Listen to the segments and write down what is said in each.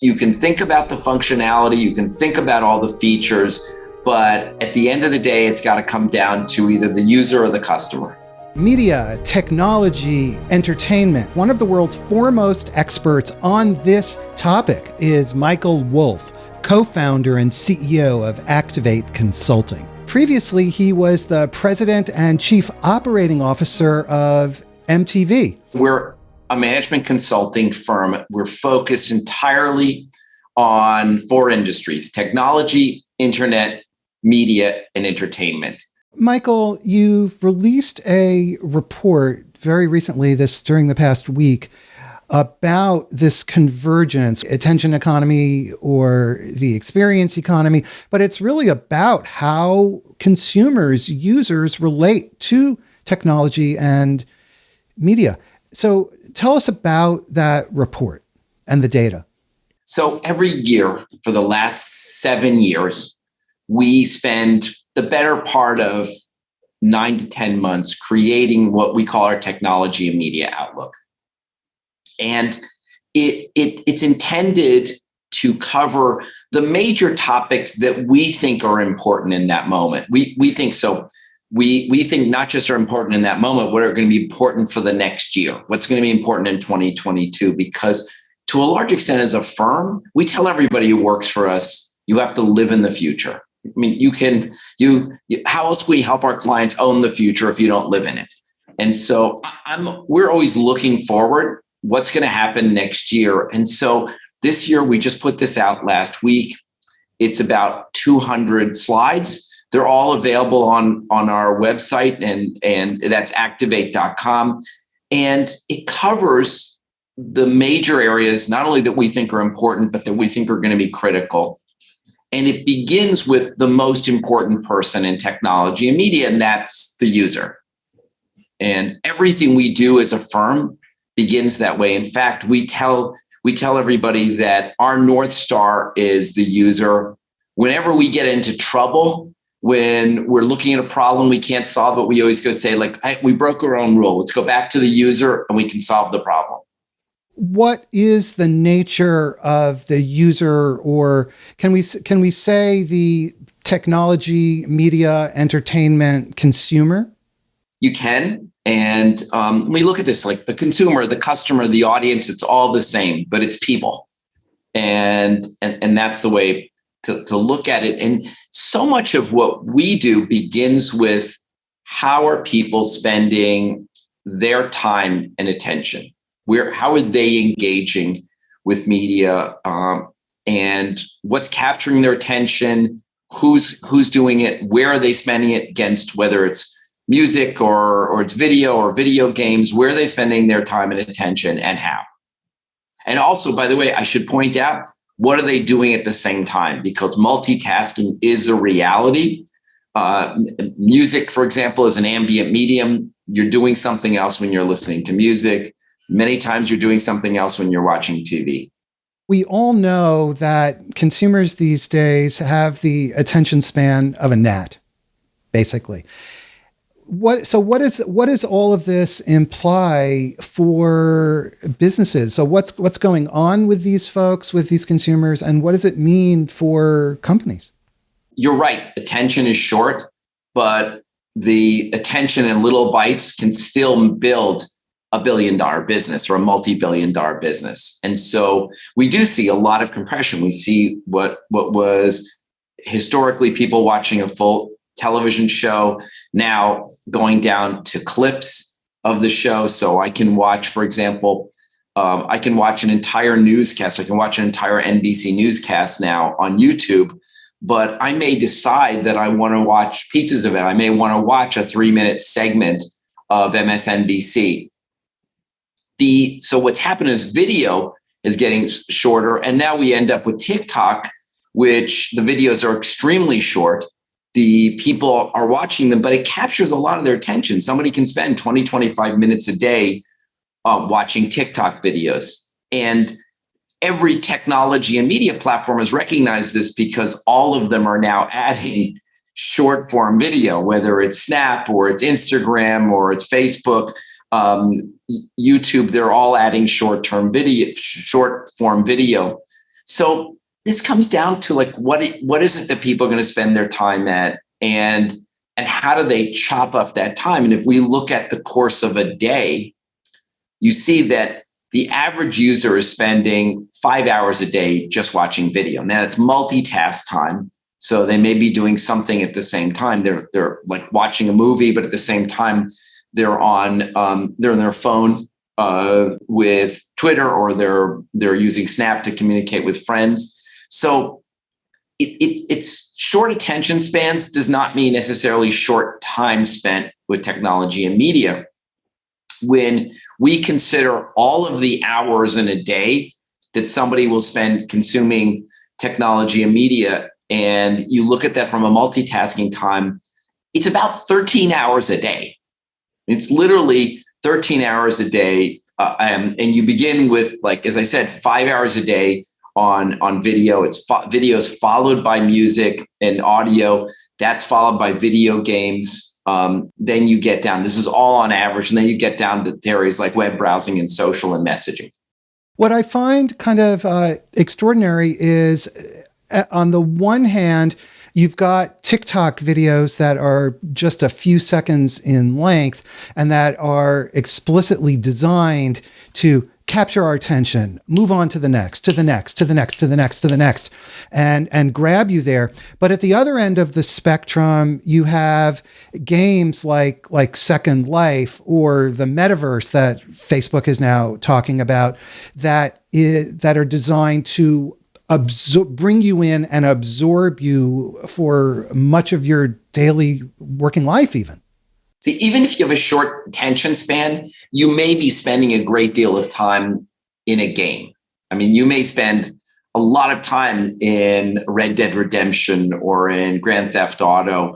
You can think about the functionality, you can think about all the features, but at the end of the day, it's got to come down to either the user or the customer. Media, technology, entertainment. One of the world's foremost experts on this topic is Michael Wolff, co-founder and CEO of Activate Consulting. Previously, he was the president and chief operating officer of MTV. We're a management consulting firm. We're focused entirely on 4 industries: technology, internet, media, and entertainment. Michael, you've released a report very recently, during the past week, about this convergence, attention economy or the experience economy, but it's really about how consumers, users relate to technology and media. So tell us about that report and the data. So every year for the last 7 years, we spend the better part of 9 to 10 months creating what we call our technology and media outlook. And it's intended to cover the major topics that we think are important in that moment. We think so. We think not just are important in that moment, what are going to be important for the next year, what's going to be important in 2022, because to a large extent as a firm, we tell everybody who works for us, you have to live in the future. I mean, how else can we help our clients own the future if you don't live in it? And so we're always looking forward. What's going to happen next year? And so this year, we just put this out last week. It's about 200 slides. They're all available on our website, and that's activate.com. And it covers the major areas, not only that we think are important, but that we think are going to be critical. And it begins with the most important person in technology and media, and that's the user. And everything we do as a firm begins that way. In fact, we tell everybody that our North Star is the user. Whenever we get into trouble, when we're looking at a problem we can't solve it, we always go say, like, hey, we broke our own rule. Let's go back to the user and we can solve the problem. What is the nature of the user, or can we say the technology, media, entertainment consumer? You can. And we look at this like the consumer, the customer, the audience, it's all the same, but it's people. And that's the way to look at it. And so much of what we do begins with how are people spending their time and attention? How are they engaging with media, and what's capturing their attention? Who's doing it? Where are they spending it against, whether it's music or it's video or video games? Where are they spending their time and attention, and how? And also, by the way, I should point out, what are they doing at the same time? Because multitasking is a reality. Music, for example, is an ambient medium. You're doing something else when you're listening to music. Many times you're doing something else when you're watching TV. We all know that consumers these days have the attention span of a gnat, basically. What does all of this imply for businesses? So what's going on with these folks, with these consumers, and what does it mean for companies? You're right. Attention is short, but the attention in little bites can still build a billion-dollar business or a multi-billion-dollar business. And so we do see a lot of compression. We see what was historically people watching a full television show now going down to clips of the show. So I can watch, for example, I can watch an entire newscast. I can watch an entire NBC newscast now on YouTube, but I may decide that I want to watch pieces of it. I may want to watch a 3-minute segment of MSNBC. So what's happened is video is getting shorter, and now we end up with TikTok, which the videos are extremely short. The people are watching them, but it captures a lot of their attention. Somebody can spend 20, 25 minutes a day watching TikTok videos. And every technology and media platform has recognized this because all of them are now adding short form video, whether it's Snap or it's Instagram or it's Facebook, YouTube, they're all adding short form video. So this comes down to like, what is it that people are going to spend their time at, and how do they chop up that time? And if we look at the course of a day, you see that the average user is spending 5 hours a day just watching video. Now it's multitask time. So they may be doing something at the same time. They're like watching a movie, but at the same time, they're on their phone with Twitter, or they're using Snap to communicate with friends. So it's short attention spans does not mean necessarily short time spent with technology and media. When we consider all of the hours in a day that somebody will spend consuming technology and media, and you look at that from a multitasking time, it's about 13 hours a day. It's literally 13 hours a day. And you begin with, like, as I said, 5 hours a day on video. Videos followed by music and audio. That's followed by video games. Then you get down, this is all on average, and then you get down to areas like web browsing and social and messaging. What I find kind of extraordinary is, on the one hand, you've got TikTok videos that are just a few seconds in length and that are explicitly designed to capture our attention, move on to the next, to the next, to the next, to the next, to the next, and grab you there. But at the other end of the spectrum, you have games like Second Life or the metaverse that Facebook is now talking about that are designed to bring you in and absorb you for much of your daily working life even. See, even if you have a short attention span, you may be spending a great deal of time in a game. I mean, you may spend a lot of time in Red Dead Redemption or in Grand Theft Auto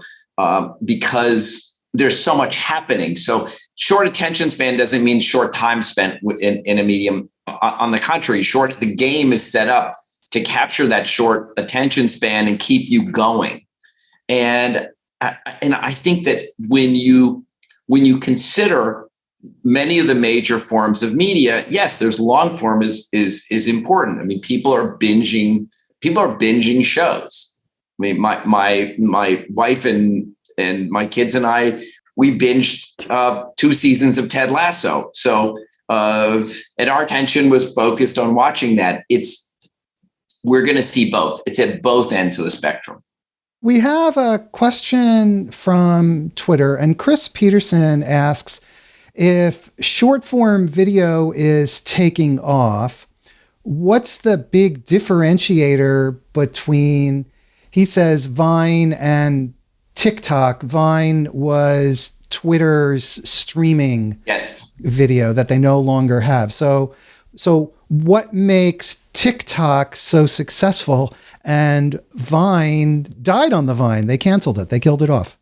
because there's so much happening. So short attention span doesn't mean short time spent in a medium. On the contrary, the game is set up to capture that short attention span and keep you going. And I think that when you consider many of the major forms of media, yes, there's long form is important. I mean, people are binging shows. I mean, my wife and my kids and I, we binged 2 seasons of Ted Lasso. So and our attention was focused on watching that. We're going to see both. It's at both ends of the spectrum. We have a question from Twitter, and Chris Peterson asks, if short form video is taking off, what's the big differentiator between, he says, Vine and TikTok? Vine was Twitter's streaming video that they no longer have. So what makes TikTok so successful? And Vine died on the Vine. They canceled it. They killed it off.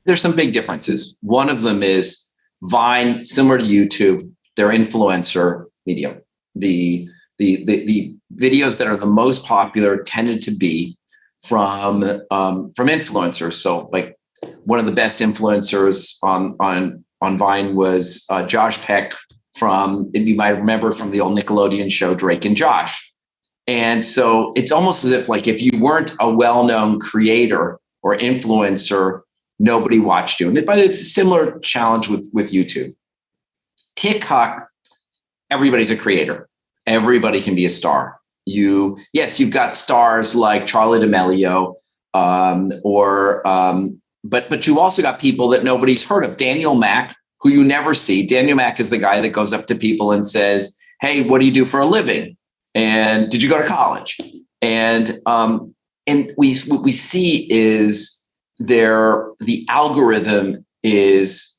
There's some big differences. One of them is Vine, similar to YouTube, they're influencer medium. The videos that are the most popular tended to be from influencers. So, like, one of the best influencers on Vine was Josh Peck from, you might remember from the old Nickelodeon show Drake and Josh. And so it's almost as if, like, if you weren't a well-known creator or influencer, nobody watched you. But it's a similar challenge with YouTube. TikTok, everybody's a creator. Everybody can be a star. You've got stars like Charli D'Amelio, but you also got people that nobody's heard of. Daniel Mack, who you never see. Daniel Mack is the guy that goes up to people and says, "Hey, what do you do for a living? And did you go to college?" And what we see is the algorithm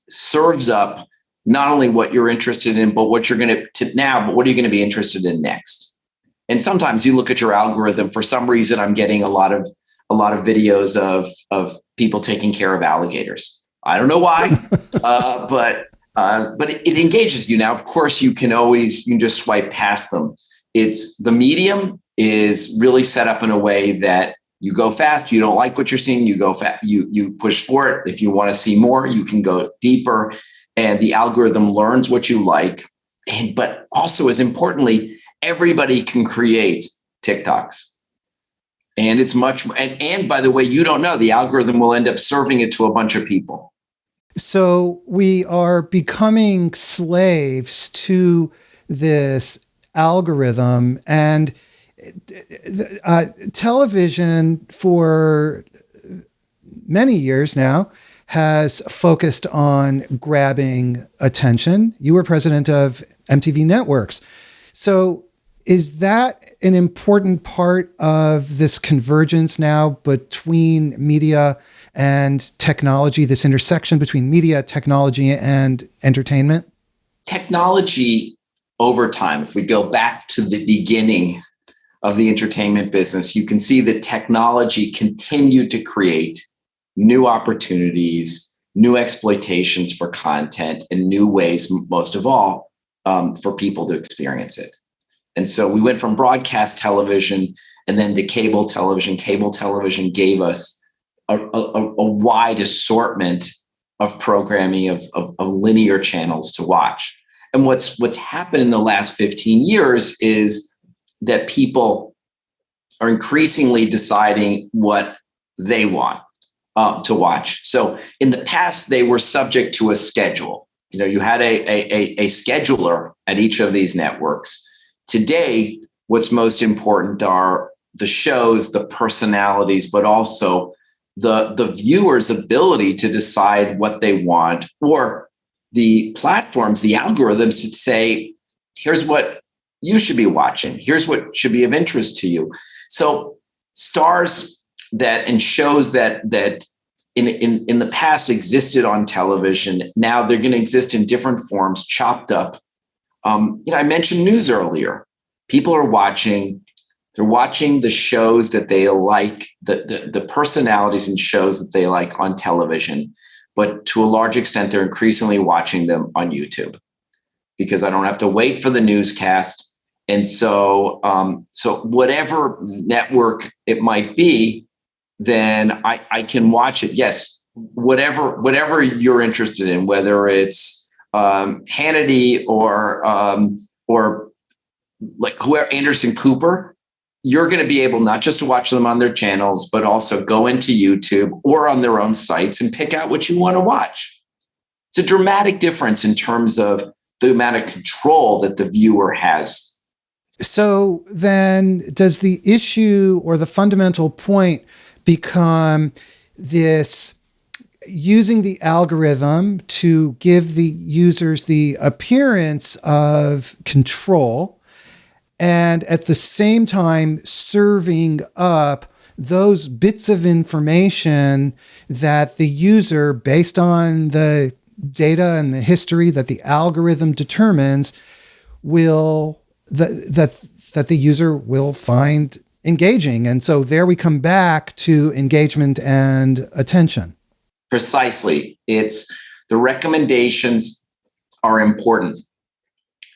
serves up not only what you're interested in, but what you're going to now, but what are you going to be interested in next? And sometimes you look at your algorithm, for some reason, I'm getting a lot of videos of people taking care of alligators. I don't know why, but it engages you. Now, of course, you can just swipe past them. The medium is really set up in a way that you go fast. You don't like what you're seeing, you go fast. You push for it. If you want to see more, you can go deeper, and the algorithm learns what you like. But also, as importantly, everybody can create TikToks. And it's much, and by the way, you don't know, the algorithm will end up serving it to a bunch of people. So we are becoming slaves to this algorithm, and television for many years now has focused on grabbing attention. You were president of MTV Networks. So is that an important part of this convergence now between media and technology, this intersection between media, technology, and entertainment? Technology over time, if we go back to the beginning of the entertainment business, you can see that technology continued to create new opportunities, new exploitations for content, and new ways, most of all, for people to experience it. And so we went from broadcast television and then to cable television. Cable television gave us a wide assortment of programming of linear channels to watch. And what's happened in the last 15 years is that people are increasingly deciding what they want to watch. So in the past, they were subject to a schedule. You had a scheduler at each of these networks. Today, what's most important are the shows, the personalities, but also the viewer's ability to decide what they want, or the platforms, the algorithms that say, here's what you should be watching. Here's what should be of interest to you. So stars and shows that in the past existed on television, now they're going to exist in different forms, chopped up. I mentioned news earlier. People are watching. They're watching the shows that they like, the personalities and shows that they like on television. But to a large extent, they're increasingly watching them on YouTube because I don't have to wait for the newscast. And so whatever network it might be, then I can watch it. Yes, whatever you're interested in, whether it's Hannity or like whoever, Anderson Cooper, you're going to be able not just to watch them on their channels, but also go into YouTube or on their own sites and pick out what you want to watch. It's a dramatic difference in terms of the amount of control that the viewer has. So then does the issue or the fundamental point become this using the algorithm to give the users the appearance of control, and at the same time serving up those bits of information that the user, based on the data and the history that the algorithm determines, that the user will find engaging? And so there we come back to engagement and attention. Precisely. It's the recommendations are important.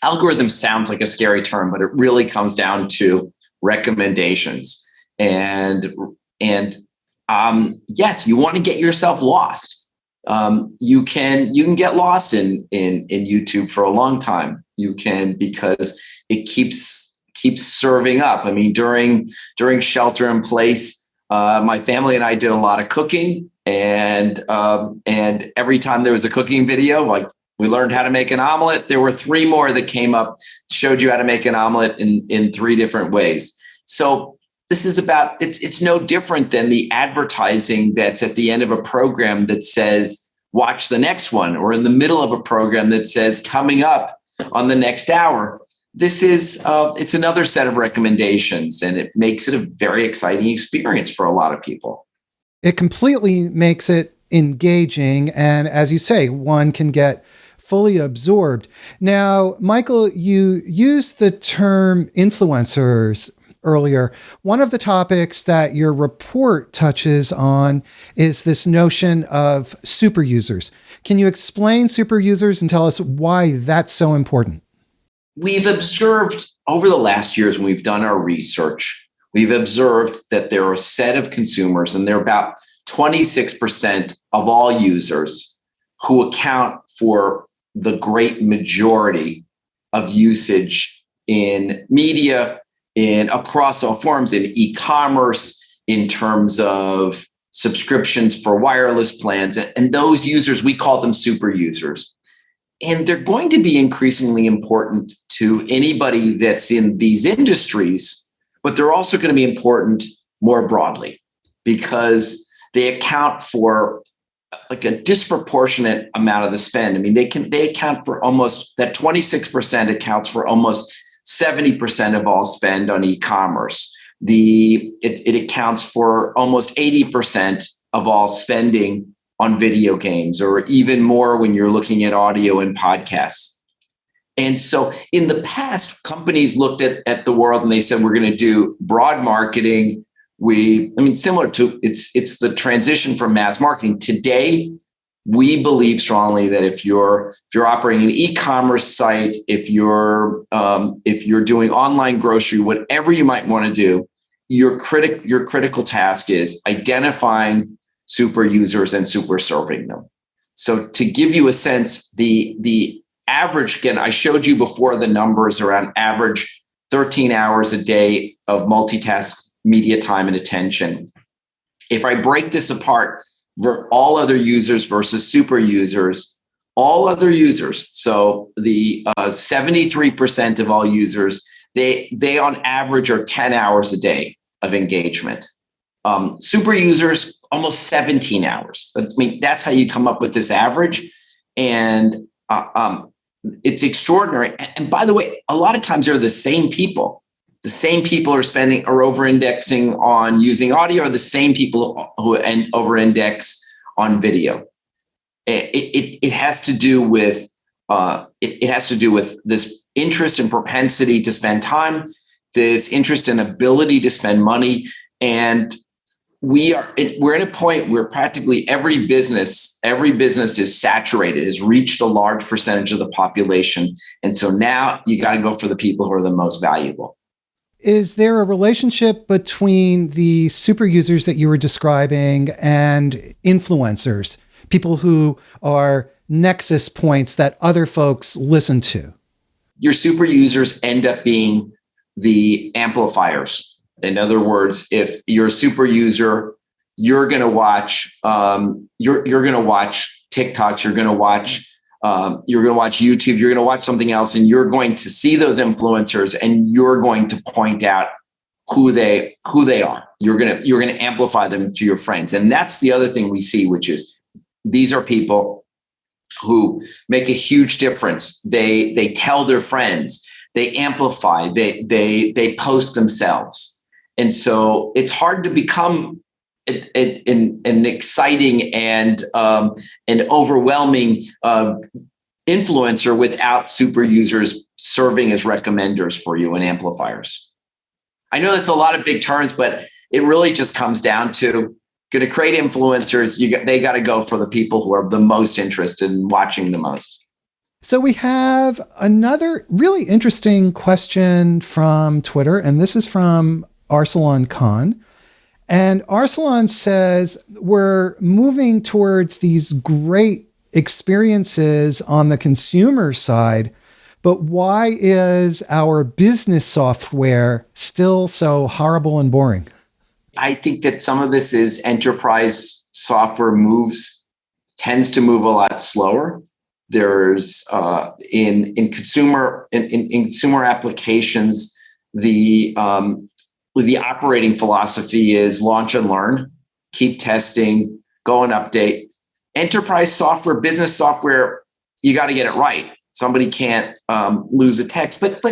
Algorithm sounds like a scary term, but it really comes down to recommendations. And yes, you want to get yourself lost. You can get lost in YouTube for a long time. You can, because it keeps serving up. I mean, during shelter in place, my family and I did a lot of cooking, and every time there was a cooking video, like we learned how to make an omelet, there were 3 more that came up, showed you how to make an omelet in 3 different ways. So this is about, it's no different than the advertising that's at the end of a program that says, watch the next one, or in the middle of a program that says, coming up on the next hour. This is, it's another set of recommendations, and it makes it a very exciting experience for a lot of people. It completely makes it engaging. And as you say, one can get fully absorbed. Now, Michael, you used the term influencers earlier. One of the topics that your report touches on is this notion of super users. Can you explain super users and tell us why that's so important? We've observed over the last years when we've done our research, we've observed that there are a set of consumers, and they're about 26% of all users, who account for the great majority of usage in media, in across all forms, in e-commerce, in terms of subscriptions for wireless plans. And those users, we call them super users. And they're going to be increasingly important to anybody that's in these industries, but they're also going to be important more broadly because they account for like a disproportionate amount of the spend. I mean, they account for almost that 26% accounts for almost 70% of all spend on e-commerce. It accounts for almost 80% of all spending on video games, or even more when you're looking at audio and podcasts. And so in the past, companies looked at the world and they said, we're going to do broad marketing. Similar to it's the transition from mass marketing. Today, we believe strongly that if you're operating an e-commerce site, if you're doing online grocery, whatever you might want to do, your critical task is identifying super users and super serving them. So to give you a sense, the average, again, I showed you before the numbers around average 13 hours a day of multitask media time and attention. If I break this apart for all other users versus super users, all other users, so the 73% of all users, they on average are 10 hours a day of engagement. Super users, almost 17 hours. I mean, that's how you come up with this average. And it's extraordinary. And by the way, a lot of times they're the same people. The same people are over-indexing on using audio, or the same people who over-index on video. It has to do with this interest and propensity to spend time, this interest and ability to spend money, and we're at a point where practically every business is saturated, has reached a large percentage of the population, and so now you got to go for the people who are the most valuable. Is there a relationship between the super users that you were describing and influencers, people who are nexus points that other folks listen to? Your super users end up being the amplifiers. In other words, if you're a super user, you're going to watch you're going to watch TikToks, you're going to watch YouTube, you're going to watch something else, and you're going to see those influencers, and you're going to point out who they are. You're going to amplify them to your friends, and that's the other thing we see, which is these are people who make a huge difference. They tell their friends, they amplify, they post themselves, and so it's hard to become an exciting and an overwhelming influencer without super users serving as recommenders for you and amplifiers. I know that's a lot of big terms, but it really just comes down to going to create influencers. They got to go for the people who are the most interested in watching the most. So we have another really interesting question from Twitter, and this is from Arsalan Khan. And Arsalan says, we're moving towards these great experiences on the consumer side, but why is our business software still so horrible and boring? I think that some of this is enterprise software tends to move a lot slower. There's in consumer applications, the operating philosophy is launch and learn, keep testing, go and update. Enterprise software, business software, you got to get it right. Somebody can't lose a text, but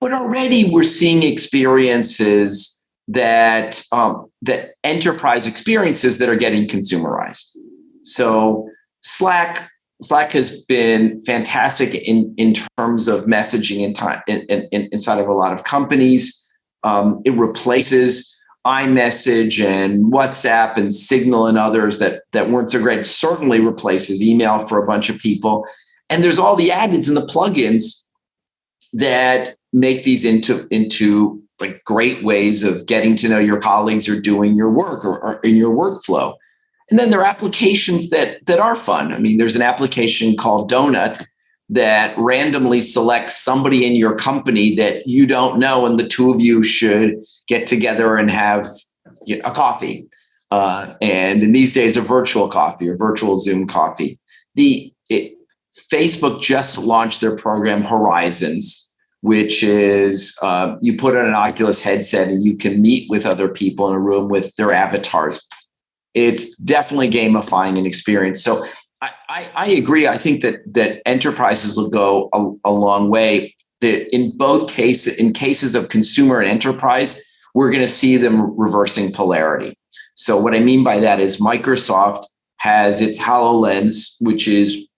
already we're seeing experiences that enterprise experiences that are getting consumerized. So Slack has been fantastic in terms of messaging inside of a lot of companies. It replaces iMessage and WhatsApp and Signal and others that weren't so great. It certainly replaces email for a bunch of people. And there's all the add-ins and the plugins that make these into like great ways of getting to know your colleagues or doing your work or in your workflow. And then there are applications that are fun. I mean, there's an application called Donut that randomly selects somebody in your company that you don't know, and the two of you should get together and have a coffee. And in these days, a virtual coffee or virtual Zoom coffee. Facebook just launched their program Horizons, which is you put on an Oculus headset and you can meet with other people in a room with their avatars. It's definitely gamifying an experience. So I agree. I think that enterprises will go a long way. That in both cases, in cases of consumer and enterprise, we're going to see them reversing polarity. So what I mean by that is Microsoft has its HoloLens, which is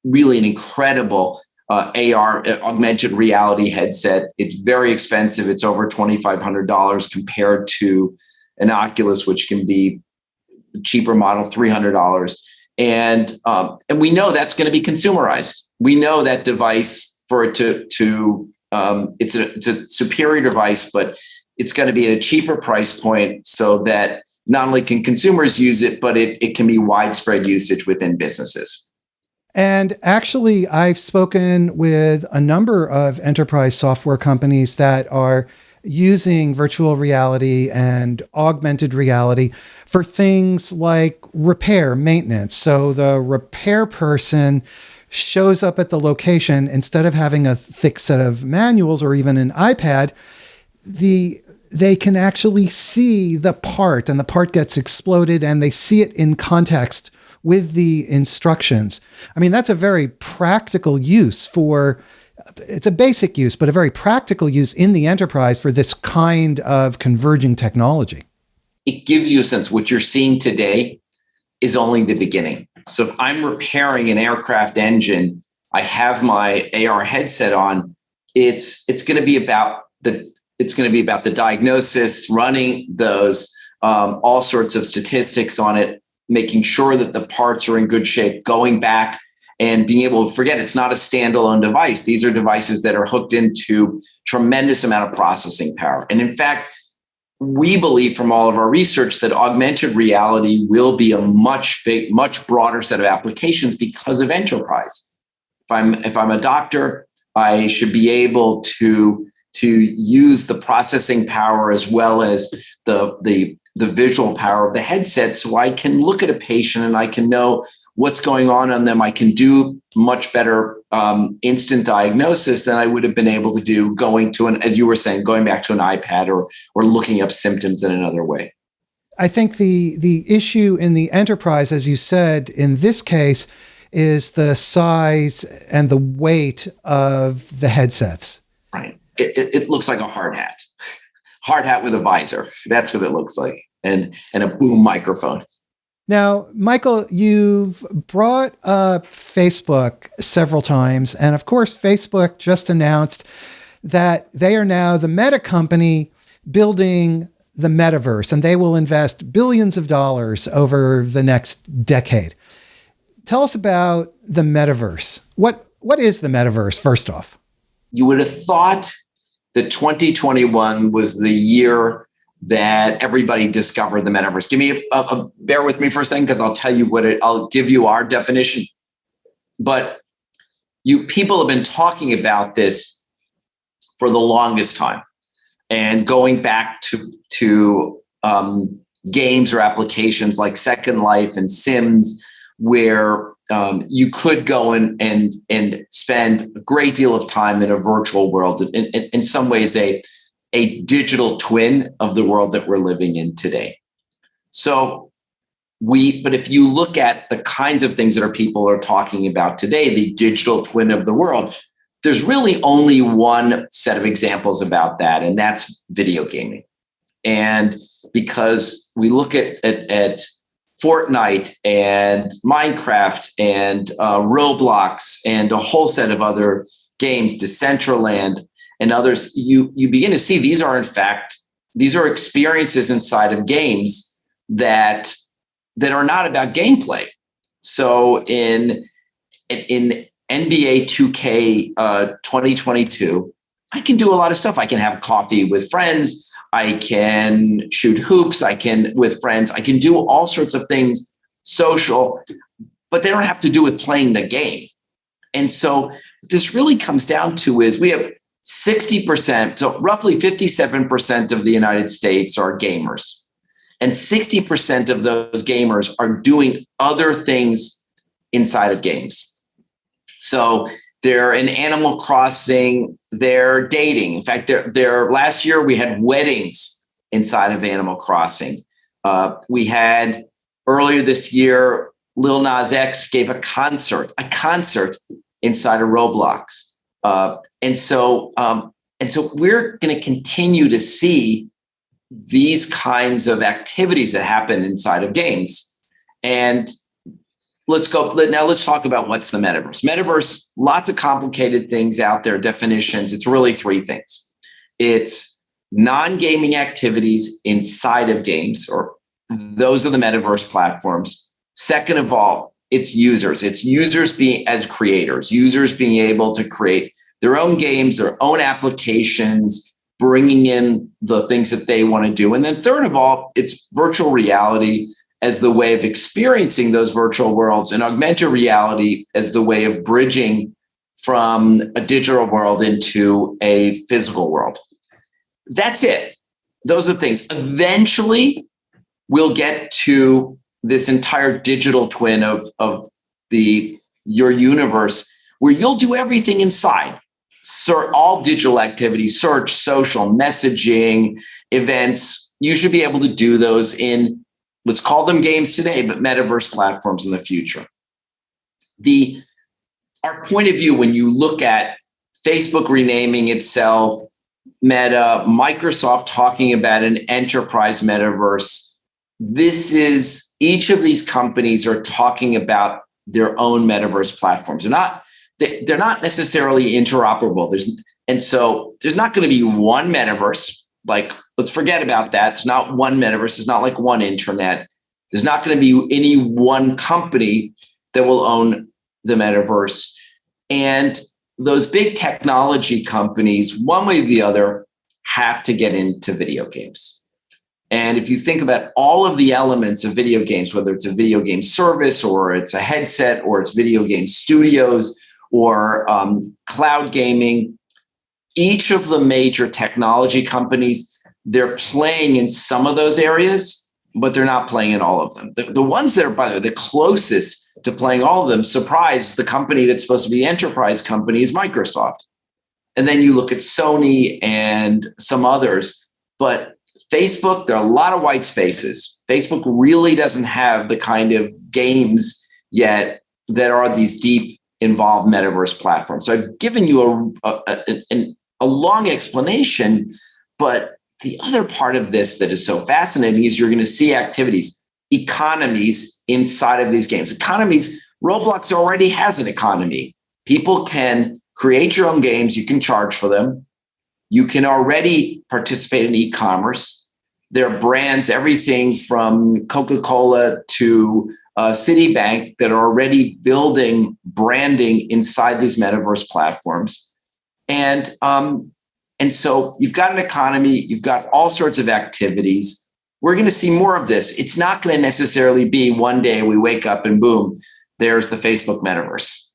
really an incredible AR, augmented reality headset. It's very expensive. It's over $2,500 compared to an Oculus, which can be cheaper model, $300. And we know that's going to be consumerized. We know that device for it to it's a superior device, but it's going to be at a cheaper price point so that not only can consumers use it, but it can be widespread usage within businesses. And actually, I've spoken with a number of enterprise software companies that are using virtual reality and augmented reality for things like repair, maintenance. So the repair person shows up at the location instead of having a thick set of manuals or even an iPad. They can actually see the part, and the part gets exploded, and they see it in context with the instructions. I mean, that's a very practical use it's a basic use, but a very practical use in the enterprise for this kind of converging technology. It gives you a sense what you're seeing today is only the beginning. So if I'm repairing an aircraft engine, I have my AR headset on, it's going to be about the diagnosis, running those all sorts of statistics on it, making sure that the parts are in good shape, going back and being able to forget it's not a standalone device. These are devices that are hooked into tremendous amount of processing power. And in fact, we believe from all of our research that augmented reality will be a much broader set of applications because of enterprise. If I'm a doctor, I should be able to use the processing power as well as the visual power of the headset, so I can look at a patient and I can know what's going on them. I can do much better instant diagnosis than I would have been able to do going back to an iPad or looking up symptoms in another way. I think the issue in the enterprise, as you said, in this case, is the size and the weight of the headsets. Right. It looks like a hard hat with a visor. That's what it looks like. And a boom microphone. Now, Michael, you've brought up Facebook several times. And of course, Facebook just announced that they are now the Meta company building the metaverse, and they will invest billions of dollars over the next decade. Tell us about the metaverse. What is the metaverse, first off? You would have thought that 2021 was the year that everybody discovered the metaverse. Bear with me for a second, because I'll tell you I'll give you our definition. But people have been talking about this for the longest time, and going back to games or applications like Second Life and Sims, where you could go and spend a great deal of time in a virtual world, in some ways a digital twin of the world that we're living in today. But if you look at the kinds of things that people are talking about today, the digital twin of the world, there's really only one set of examples about that, and that's video gaming. And because we look at Fortnite and Minecraft and Roblox and a whole set of other games, Decentraland and others, you begin to see these are experiences inside of games that are not about gameplay. So in NBA 2K 2022, I can do a lot of stuff. I can have coffee with friends. I can shoot hoops. With friends. I can do all sorts of things social, but they don't have to do with playing the game. And so what this really comes down to is we have 60%, so roughly 57% of the United States are gamers. And 60% of those gamers are doing other things inside of games. So they're in Animal Crossing, they're dating. In fact, they're last year we had weddings inside of Animal Crossing. We had earlier this year, Lil Nas X gave a concert inside of Roblox. And so we're going to continue to see these kinds of activities that happen inside of games. And let's talk about what's the metaverse. Metaverse, lots of complicated things out there, definitions. It's really three things. It's non-gaming activities inside of games, or those are the metaverse platforms. Second of all, it's users. It's users being as creators, users being able to create their own games, their own applications, bringing in the things that they want to do. And then third of all, it's virtual reality as the way of experiencing those virtual worlds, and augmented reality as the way of bridging from a digital world into a physical world. That's it. Those are the things. Eventually, we'll get to this entire digital twin of your universe where you'll do everything inside. All digital activities, search, social, messaging, events. You should be able to do those in, let's call them games today, but metaverse platforms in the future. Our point of view when you look at Facebook renaming itself Meta, Microsoft talking about an enterprise metaverse, each of these companies are talking about their own metaverse platforms. They're not necessarily interoperable. There's not going to be one metaverse. Like, let's forget about that. It's not one metaverse. It's not like one internet. There's not going to be any one company that will own the metaverse. And those big technology companies, one way or the other, have to get into video games. And if you think about all of the elements of video games, whether it's a video game service or it's a headset or it's video game studios, or cloud gaming, each of the major technology companies, they're playing in some of those areas, but they're not playing in all of them. The ones that are, by the way, the closest to playing all of them, surprise, the company that's supposed to be the enterprise company is Microsoft. And then you look at Sony and some others, but Facebook, there are a lot of white spaces. Facebook really doesn't have the kind of games yet that are these deep involved metaverse platforms. So I've given you a long explanation, but the other part of this that is so fascinating is you're going to see activities, economies inside of these games. Economies, Roblox already has an economy. People can create your own games. You can charge for them. You can already participate in e-commerce. There are brands, everything from Coca-Cola to Citibank, that are already building branding inside these metaverse platforms. And so you've got an economy, you've got all sorts of activities. We're going to see more of this. It's not going to necessarily be one day we wake up and boom, there's the Facebook metaverse.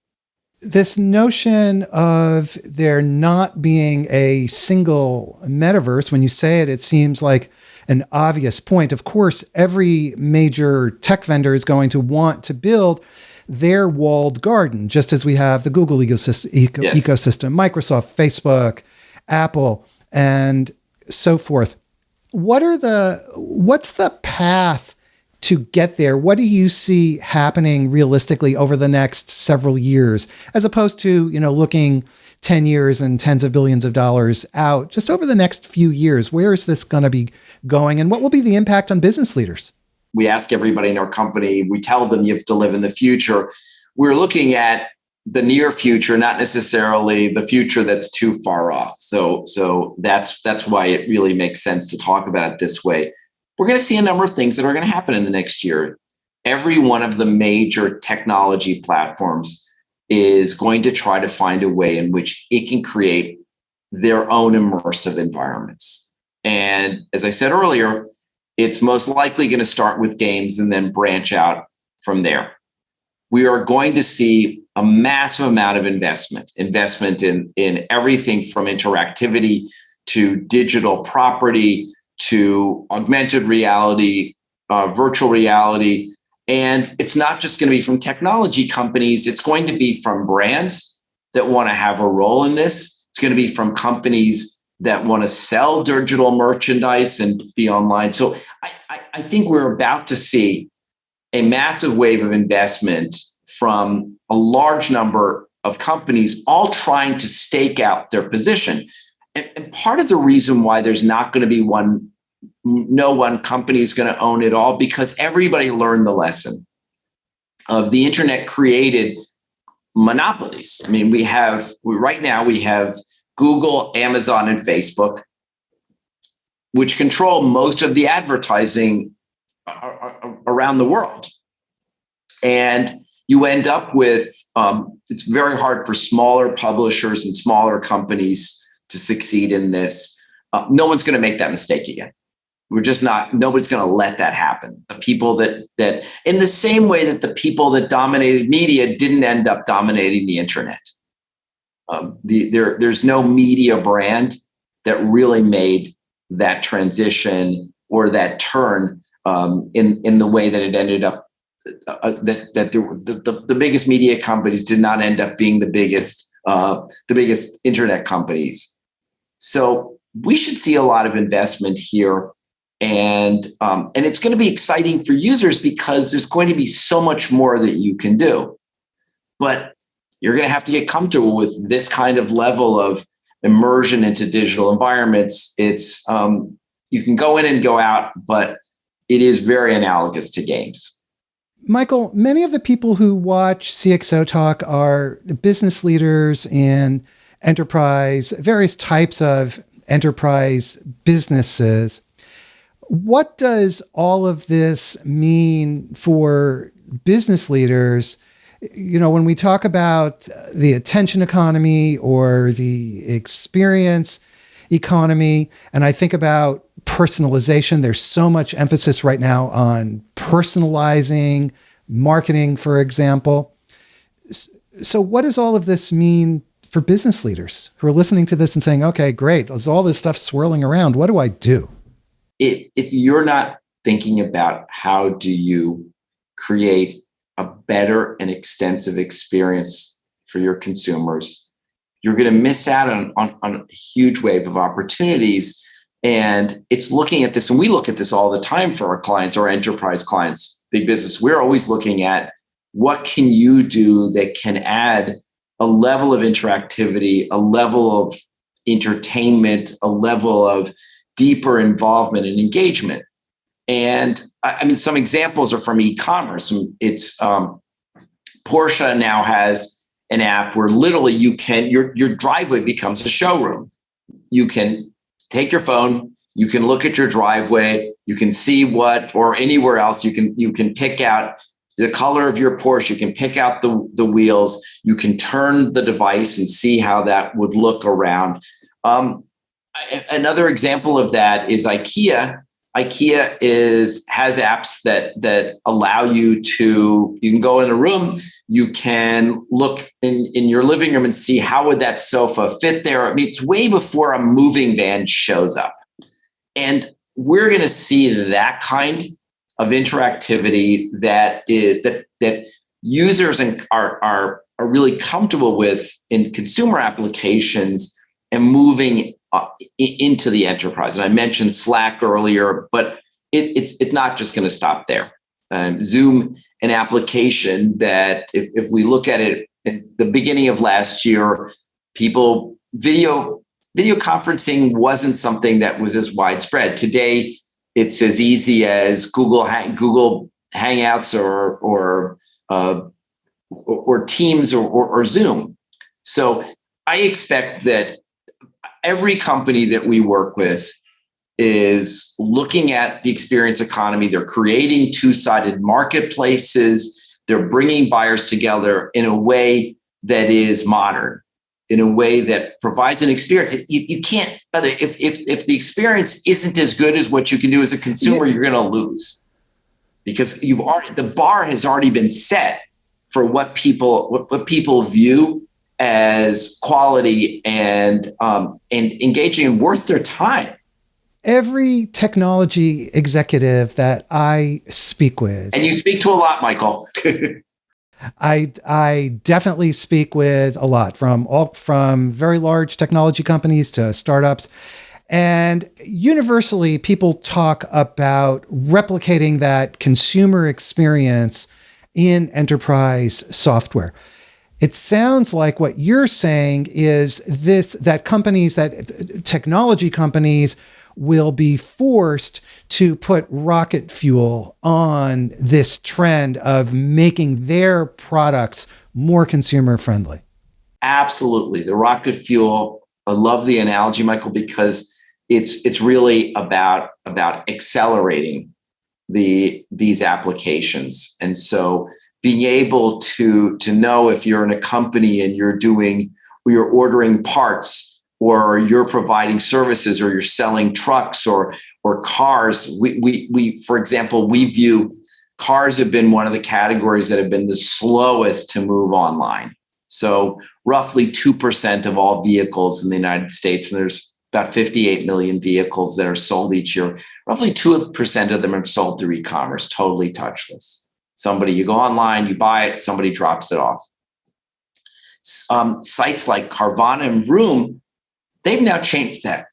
This notion of there not being a single metaverse, when you say it, it seems like an obvious point. Of course, every major tech vendor is going to want to build their walled garden, just as we have the Google ecosystem, Microsoft, Facebook, Apple, and so forth. What's the path to get there? What do you see happening realistically over the next several years, as opposed to, looking 10 years and tens of billions of dollars out? Just over the next few years, where is this going to be going, and what will be the impact on business leaders? We ask everybody in our company, we tell them you have to live in the future. We're looking at the near future, not necessarily the future that's too far off. So that's why it really makes sense to talk about it this way. We're going to see a number of things that are going to happen in the next year. Every one of the major technology platforms is going to try to find a way in which it can create their own immersive environments. And as I said earlier, it's most likely going to start with games and then branch out from there. We are going to see a massive amount of investment in everything from interactivity to digital property to augmented reality, virtual reality. And it's not just going to be from technology companies. It's going to be from brands that want to have a role in this. It's going to be from companies that want to sell digital merchandise and be online. So I think we're about to see a massive wave of investment from a large number of companies all trying to stake out their position. And part of the reason why there's not going to be no one company is going to own it all, because everybody learned the lesson of the internet created monopolies. I mean, right now we have Google, Amazon, and Facebook, which control most of the advertising around the world. And you end up with, it's very hard for smaller publishers and smaller companies to succeed in this. No one's going to make that mistake again. Nobody's going to let that happen. The people that in the same way that the people that dominated media didn't end up dominating the internet. There's no media brand that really made that transition or that turn in the way that it ended up. The biggest media companies did not end up being the biggest internet companies. So we should see a lot of investment here, and it's going to be exciting for users because there's going to be so much more that you can do. But you're going to have to get comfortable with this kind of level of immersion into digital environments. It's you can go in and go out, but it is very analogous to games. Michael, many of the people who watch CXOTalk are business leaders in enterprise, various types of enterprise businesses. What does all of this mean for business leaders? You know, when we talk about the attention economy or the experience economy, and I think about personalization, there's so much emphasis right now on personalizing marketing, for example. So what does all of this mean for business leaders who are listening to this and saying, okay, great, there's all this stuff swirling around. What do I do? If you're not thinking about how do you create a better and extensive experience for your consumers, you're going to miss out on a huge wave of opportunities. And it's looking at this, and we look at this all the time for our clients, our enterprise clients, big business. We're always looking at what can you do that can add a level of interactivity, a level of entertainment, a level of deeper involvement and engagement. And I mean, some examples are from e-commerce. It's Porsche now has an app where literally your driveway becomes a showroom. You can take your phone, you can look at your driveway, you can see or anywhere else, you can pick out the color of your Porsche, you can pick out the wheels, you can turn the device and see how that would look around. Another example of that is IKEA. IKEA has apps that allow you can go in a room, you can look in your living room and see how would that sofa fit there. I mean, it's way before a moving van shows up. And we're going to see that kind of interactivity that users are really comfortable with in consumer applications and moving into the enterprise. And I mentioned Slack earlier, but it's not just going to stop there. Zoom, an application that if we look at it at the beginning of last year, video conferencing wasn't something that was as widespread. Today, it's as easy as Google Hangouts or Teams or Zoom. So I expect that every company that we work with is looking at the experience economy. They're creating two-sided marketplaces. They're bringing buyers together in a way that is modern, in a way that provides an experience. You can't, if the experience isn't as good as what you can do as a consumer, you're going to lose because the bar has already been set for what people view as quality and engaging and worth their time. Every technology executive that I speak with, And you speak to a lot, Michael. I definitely speak with a lot, from very large technology companies to startups. And universally, people talk about replicating that consumer experience in enterprise software. It sounds like what you're saying is that technology companies will be forced to put rocket fuel on this trend of making their products more consumer friendly. Absolutely. The rocket fuel. I love the analogy, Michael, because it's really about accelerating these applications. And so being able to know if you're in a company and you're ordering parts, or you're providing services, or you're selling trucks or cars. We for example, we view cars have been one of the categories that have been the slowest to move online. So roughly 2% of all vehicles in the United States, and there's about 58 million vehicles that are sold each year. Roughly 2% of them are sold through e-commerce, totally touchless. You go online, you buy it, somebody drops it off. Sites like Carvana and Vroom, they've now changed that.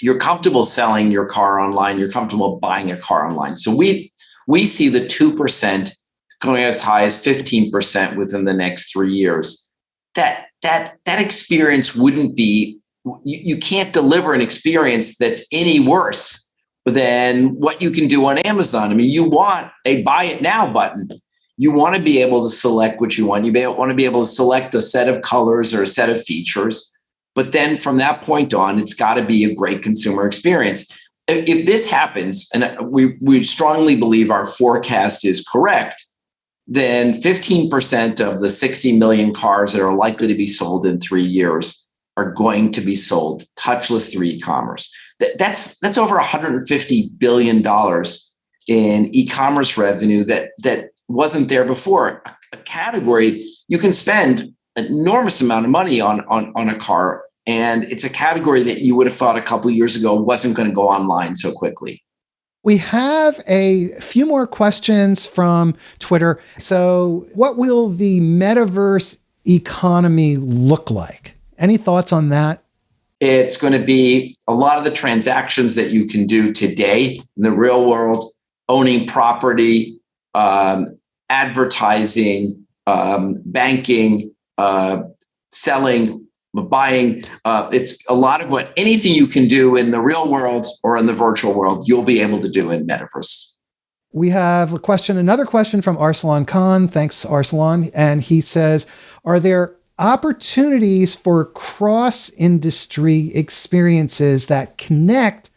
You're comfortable selling your car online. You're comfortable buying a car online. So we see the 2% going as high as 15% within the next 3 years. That experience wouldn't be. You can't deliver an experience that's any worse than what you can do on Amazon. I mean, you want a buy it now button. You want to be able to select what you want. You want to be able to select a set of colors or a set of features. But then from that point on, it's got to be a great consumer experience. If this happens, and we strongly believe our forecast is correct, then 15% of the 60 million cars that are likely to be sold in 3 years are going to be sold touchless through e-commerce. That's over $150 billion in e-commerce revenue that wasn't there before. A category you can spend an enormous amount of money on a car, and it's a category that you would have thought a couple of years ago wasn't going to go online so quickly. We have a few more questions from Twitter. So, what will the metaverse economy look like? Any thoughts on that? It's going to be a lot of the transactions that you can do today in the real world, owning property, advertising, banking, selling, buying. It's a lot of anything you can do in the real world or in the virtual world, you'll be able to do in metaverse. We have another question from Arsalan Khan. Thanks, Arsalan. And he says, are there opportunities for cross-industry experiences that connect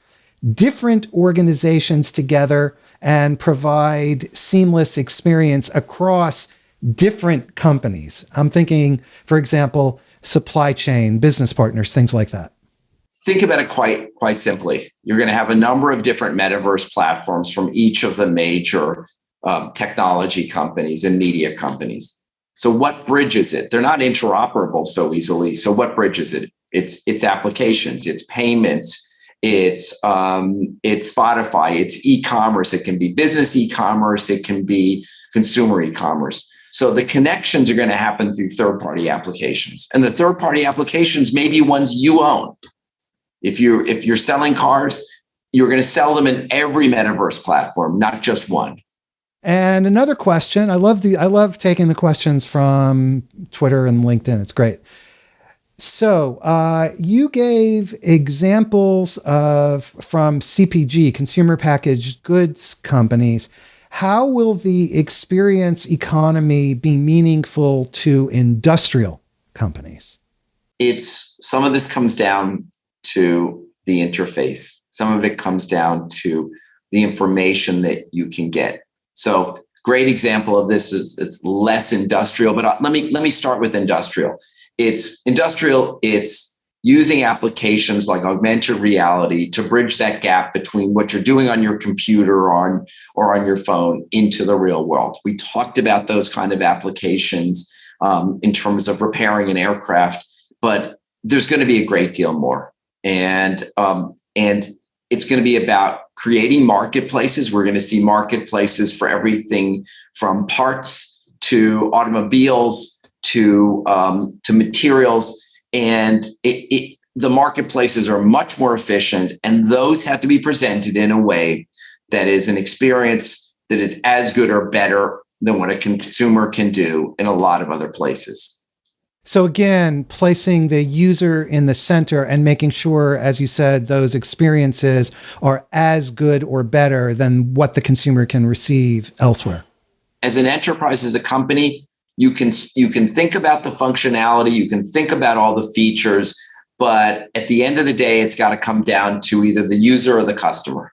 different organizations together and provide seamless experience across different companies? I'm thinking, for example, supply chain, business partners, things like that. Think about it quite simply. You're going to have a number of different metaverse platforms from each of the major technology companies and media companies. So what bridges it? They're not interoperable so easily. So what bridges it? It's applications, it's payments, it's Spotify, it's e-commerce. It can be business e-commerce, it can be consumer e-commerce. So the connections are going to happen through third-party applications, and the third-party applications may be ones you own. If you're selling cars, you're going to sell them in every metaverse platform, not just one. And another question, I love taking the questions from Twitter and LinkedIn. It's great. So you gave examples from CPG, consumer packaged goods companies. How will the experience economy be meaningful to industrial companies? Some of this comes down to the interface. Some of it comes down to the information that you can get. So great example of this is it's less industrial, but let me start with industrial. It's industrial. It's using applications like augmented reality to bridge that gap between what you're doing on your computer or on your phone into the real world. We talked about those kind of applications in terms of repairing an aircraft, but there's going to be a great deal more. And it's going to be about creating marketplaces. We're going to see marketplaces for everything from parts to automobiles to materials. And the marketplaces are much more efficient, and those have to be presented in a way that is an experience that is as good or better than what a consumer can do in a lot of other places. So again, placing the user in the center and making sure, as you said, those experiences are as good or better than what the consumer can receive elsewhere. As an enterprise, as a company, you can think about the functionality, you can think about all the features, but at the end of the day, it's got to come down to either the user or the customer.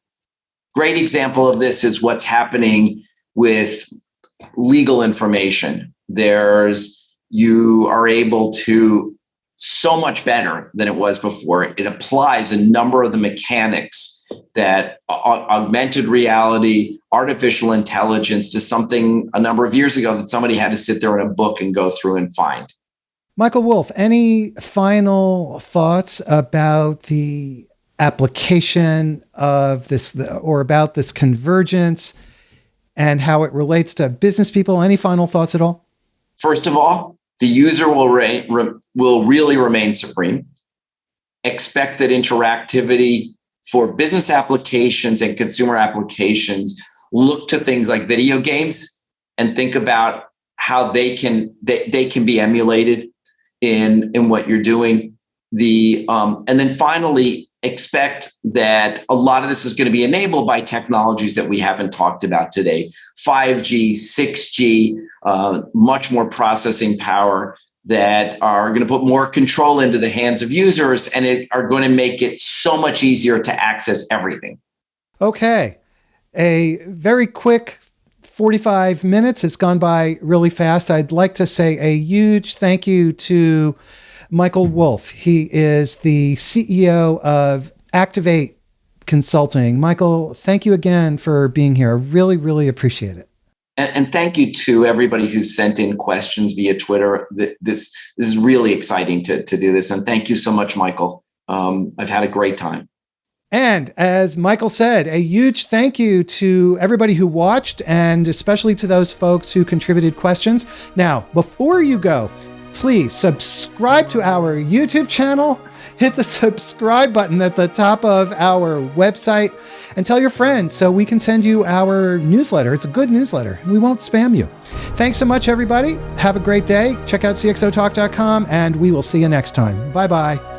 Great example of this is what's happening with legal information. You are able to, so much better than it was before. It applies a number of the mechanics that augmented reality, artificial intelligence to something a number of years ago that somebody had to sit there in a book and go through and find. Michael Wolff, any final thoughts about the application of this, or about this convergence and how it relates to business people? Any final thoughts at all? First of all, the user will really remain supreme. Expect that interactivity for business applications and consumer applications look to things like video games and think about how they can be emulated in what you're doing. And then finally, expect that a lot of this is going to be enabled by technologies that we haven't talked about today. 5G, 6G, much more processing power that are going to put more control into the hands of users and are going to make it so much easier to access everything. Okay. A very quick 45 minutes. It's gone by really fast. I'd like to say a huge thank you to Michael Wolff. He is the CEO of Activate Consulting. Michael, thank you again for being here. I really, really appreciate it. And thank you to everybody who sent in questions via Twitter. This is really exciting to do this. And thank you so much, Michael. I've had a great time. And as Michael said, a huge thank you to everybody who watched, and especially to those folks who contributed questions. Now, before you go, please subscribe to our YouTube channel, hit the subscribe button at the top of our website, and tell your friends so we can send you our newsletter. It's a good newsletter. We won't spam you. Thanks so much, everybody. Have a great day. Check out CXOTalk.com, and we will see you next time. Bye-bye.